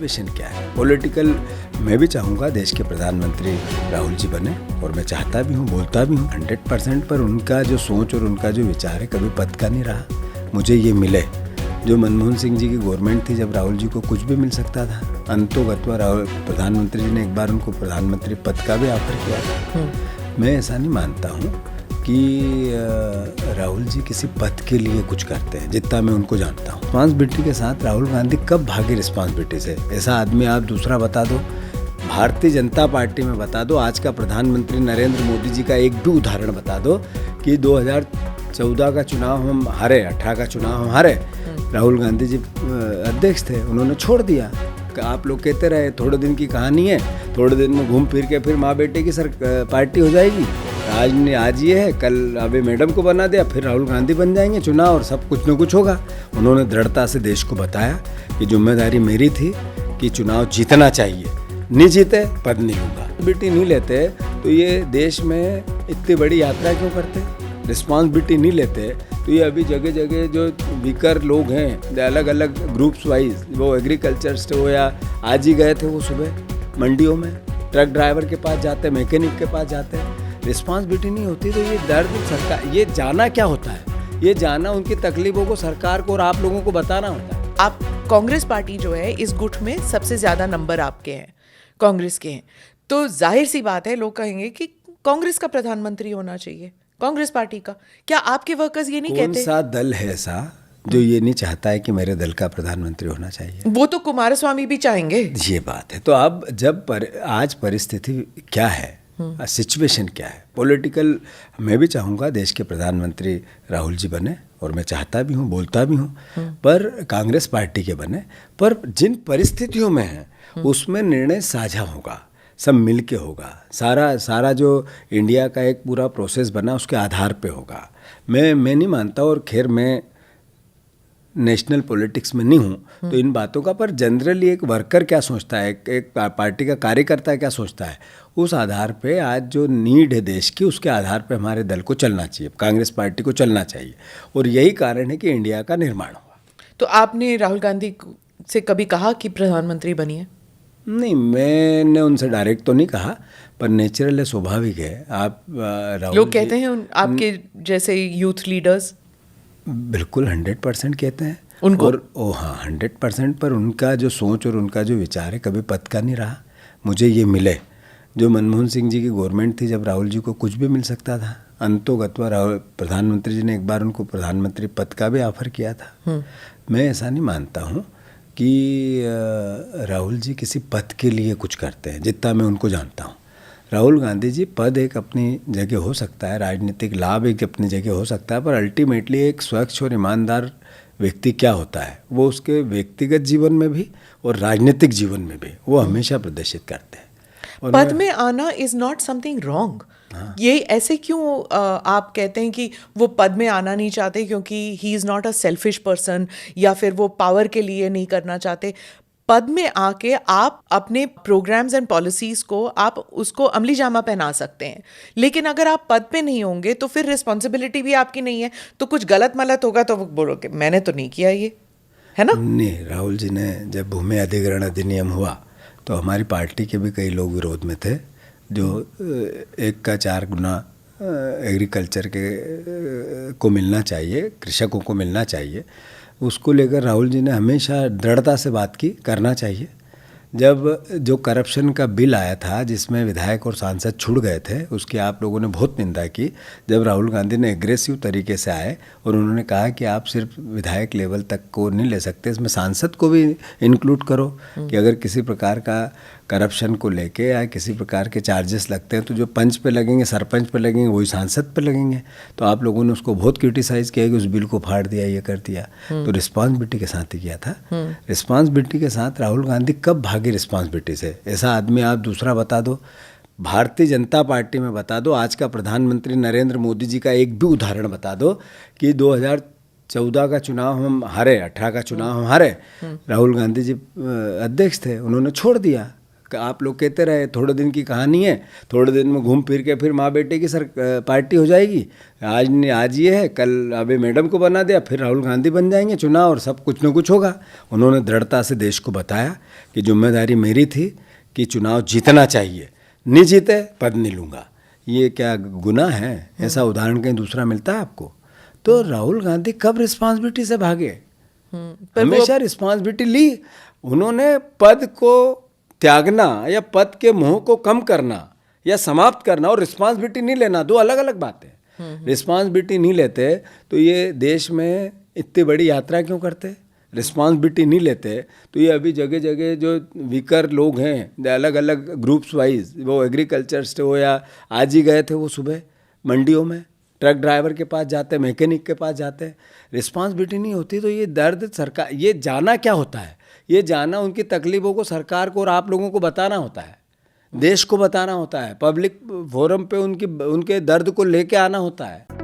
Situation क्या है political. मैं भी चाहूँगा देश के प्रधानमंत्री राहुल जी बने, और मैं चाहता भी हूँ, बोलता भी हूँ 100%। पर उनका जो सोच और उनका जो विचार है कभी पद का नहीं रहा। मुझे ये मिले जो मनमोहन सिंह जी की गवर्नमेंट थी, जब राहुल जी को कुछ भी मिल सकता था, अंतोगत्वा राहुल प्रधानमंत्री जी ने एक बार उनको प्रधानमंत्री पद का भी ऑफर किया था। मैं ऐसा नहीं मानता हूँ कि राहुल जी किसी पद के लिए कुछ करते हैं, जितना मैं उनको जानता हूँ। रिस्पॉन्सिबिलिटी के साथ राहुल गांधी कब भागे रिस्पॉन्सिबिलिटी से? ऐसा आदमी आप दूसरा बता दो, भारतीय जनता पार्टी में बता दो, आज का प्रधानमंत्री नरेंद्र मोदी जी का एक भी उदाहरण बता दो कि 2014 का चुनाव हम हारे, 18 का चुनाव हम हारे, राहुल गांधी जी अध्यक्ष थे, उन्होंने छोड़ दिया। आप लोग कहते रहे थोड़े दिन की कहानी है, थोड़े दिन में घूम फिर के फिर माँ बेटे की पार्टी हो जाएगी। आज ये है, कल अबे मैडम को बना दिया, फिर राहुल गांधी बन जाएंगे, चुनाव और सब कुछ न कुछ होगा। उन्होंने दृढ़ता से देश को बताया कि जिम्मेदारी मेरी थी कि चुनाव जीतना चाहिए, नहीं जीते पद नहीं लूँगा। रिस्पॉन्सिबिलिटी नहीं लेते तो ये देश में इतनी बड़ी यात्रा क्यों करते? रिस्पॉन्सिबिलिटी नहीं लेते तो ये अभी जगह जगह जो वीकर लोग हैं, अलग अलग ग्रुप्स वाइज, वो एग्रीकल्चर से हो या आज ही गए थे वो सुबह मंडियों में, ट्रक ड्राइवर के पास जाते, मैकेनिक के पास जाते हैं। रिस्पॉन्सिबिलिटी नहीं होती तो ये दर्द सरकार, ये जाना क्या होता है, ये जाना उनकी तकलीफों को सरकार को और आप लोगों को बताना होता है। आप कांग्रेस पार्टी जो है इस गुट में सबसे ज्यादा नंबर आपके हैं, कांग्रेस के हैं, तो जाहिर सी बात है लोग कहेंगे कि कांग्रेस का प्रधानमंत्री होना चाहिए, कांग्रेस पार्टी का। क्या आपके वर्कर्स ये नहीं कहते? कौन सा दल है ऐसा जो ये नहीं चाहता है कि मेरे दल का प्रधानमंत्री होना चाहिए? वो तो कुमारस्वामी भी चाहेंगे। ये बात है। तो अब आज परिस्थिति क्या है, सिचुएशन क्या है पॉलिटिकल, मैं भी चाहूँगा देश के प्रधानमंत्री राहुल जी बने, और मैं चाहता भी हूँ, बोलता भी हूँ, पर कांग्रेस पार्टी के बने। पर जिन परिस्थितियों में है उसमें निर्णय साझा होगा, सब मिल के होगा। सारा जो इंडिया का एक पूरा प्रोसेस बना उसके आधार पे होगा। मैं नहीं मानता, और खैर मैं नेशनल पॉलिटिक्स में नहीं हूँ तो इन बातों का, पर जनरली एक वर्कर क्या सोचता है, एक पार्टी का कार्यकर्ता क्या सोचता है, उस आधार पे आज जो नीड है देश की, उसके आधार पे हमारे दल को चलना चाहिए, कांग्रेस पार्टी को चलना चाहिए, और यही कारण है कि इंडिया का निर्माण हुआ। तो आपने राहुल गांधी से कभी कहा कि प्रधानमंत्री बनिए? नहीं, मैंने उनसे डायरेक्ट तो नहीं कहा, पर नेचुरल है, स्वाभाविक है। आप राहुल लोग कहते हैं आपके जैसे यूथ लीडर्स बिल्कुल 100% कहते हैं उनको, और हाँ 100%, पर उनका जो सोच और उनका जो विचार है कभी पद का नहीं रहा। मुझे ये मिले जो मनमोहन सिंह जी की गवर्नमेंट थी, जब राहुल जी को कुछ भी मिल सकता था, अंतोगत्वा राहुल प्रधानमंत्री जी ने एक बार उनको प्रधानमंत्री पद का भी ऑफर किया था। मैं ऐसा नहीं मानता हूँ कि राहुल जी किसी पद के लिए कुछ करते हैं, जितना मैं उनको जानता हूँ। राहुल गांधी जी पद एक अपनी जगह हो सकता है, राजनीतिक लाभ एक अपनी जगह हो सकता है, पर अल्टीमेटली एक स्वच्छ और ईमानदार व्यक्ति क्या होता है वो उसके व्यक्तिगत जीवन में भी और राजनीतिक जीवन में भी वो हमेशा प्रदर्शित करते हैं। और पद में आना इज नॉट समथिंग रॉन्ग। ये ऐसे क्यों आप कहते हैं कि वो पद में आना नहीं चाहते क्योंकि he is not a selfish person, या फिर वो पावर के लिए नहीं करना चाहते? पद में आके आप अपने प्रोग्राम्स एंड पॉलिसीज़ को आप उसको अमली जामा पहना सकते हैं, लेकिन अगर आप पद पे नहीं होंगे तो फिर रिस्पॉन्सिबिलिटी भी आपकी नहीं है, तो कुछ गलत मलत होगा तो वो बोलोगे मैंने तो नहीं किया, ये है ना? नहीं, राहुल जी ने जब भूमि अधिग्रहण अधिनियम हुआ तो हमारी पार्टी के भी कई लोग विरोध में थे, जो 1 का 4 गुना एग्रीकल्चर के को मिलना चाहिए, कृषकों को मिलना चाहिए, उसको लेकर राहुल जी ने हमेशा दृढ़ता से बात की, करना चाहिए। जब जो करप्शन का बिल आया था जिसमें विधायक और सांसद छुड़ गए थे, उसकी आप लोगों ने बहुत निंदा की। जब राहुल गांधी ने एग्रेसिव तरीके से आए और उन्होंने कहा कि आप सिर्फ विधायक लेवल तक को नहीं ले सकते, इसमें सांसद को भी इंक्लूड करो, कि अगर किसी प्रकार का करप्शन को लेके या किसी प्रकार के चार्जेस लगते हैं तो जो पंच पे लगेंगे, सरपंच पे लगेंगे, वही सांसद पे लगेंगे। तो आप लोगों ने उसको बहुत क्रिटिसाइज़ किया कि उस बिल को फाड़ दिया, ये कर दिया। तो रिस्पॉन्सिबिलिटी के साथ ही किया था। रिस्पॉन्सिबिलिटी के साथ राहुल गांधी कब भागे रिस्पॉन्सिबिलिटी से? ऐसा आदमी आप दूसरा बता दो, भारतीय जनता पार्टी में बता दो, आज का प्रधानमंत्री नरेंद्र मोदी जी का एक भी उदाहरण बता दो कि 2014 का चुनाव हम हारे, 18 का चुनाव हम हारे, राहुल गांधी जी अध्यक्ष थे, उन्होंने छोड़ दिया। आप लोग कहते रहे थोड़े दिन की कहानी है, थोड़े दिन में घूम फिर के फिर माँ बेटे की पार्टी हो जाएगी। आज ये है, कल अबे मैडम को बना दिया, फिर राहुल गांधी बन जाएंगे चुनाव और सब कुछ न कुछ होगा। उन्होंने दृढ़ता से देश को बताया कि जिम्मेदारी मेरी थी कि चुनाव जीतना चाहिए, नहीं जीते पद नहीं लूँगा। ये क्या गुनाह है? ऐसा उदाहरण कहीं दूसरा मिलता है आपको? तो राहुल गांधी कब रिस्पॉन्सिबिलिटी से भागे? हमेशा रिस्पॉन्सिबिलिटी ली। उन्होंने पद को त्यागना या पद के मोह को कम करना या समाप्त करना और रिस्पॉन्सिबिलिटी नहीं लेना, दो अलग अलग बातें। रिस्पॉन्सिबिलिटी नहीं लेते तो ये देश में इतनी बड़ी यात्रा क्यों करते? रिस्पॉन्सिबिलिटी नहीं लेते तो ये अभी जगह जगह जो वीकर लोग हैं अलग अलग ग्रुप्स वाइज, वो एग्रीकल्चरिस्ट हो या आज ही गए थे वो सुबह मंडियों में, ट्रक ड्राइवर के पास जाते हैं, मैकेनिक के पास जाते हैं। रिस्पॉन्सिबिलिटी नहीं होती तो ये दर्द सरकार, ये जाना क्या होता है, ये जाना उनकी तकलीफ़ों को सरकार को और आप लोगों को बताना होता है, देश को बताना होता है, पब्लिक फोरम पे उनके दर्द को लेके आना होता है।